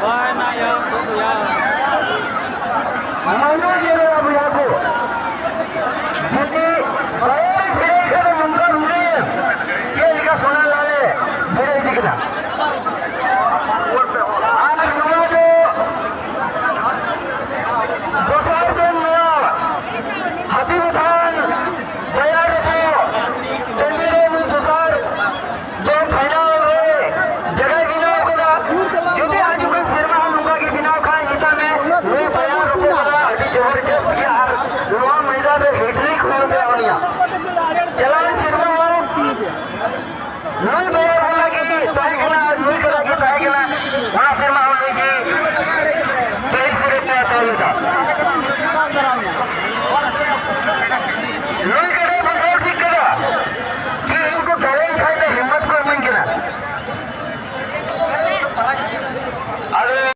Bye, Naya. Manoj बाबू याको यदि और फिर एक मुमकिन हुई है जेल का सोना लाले फिर दिखना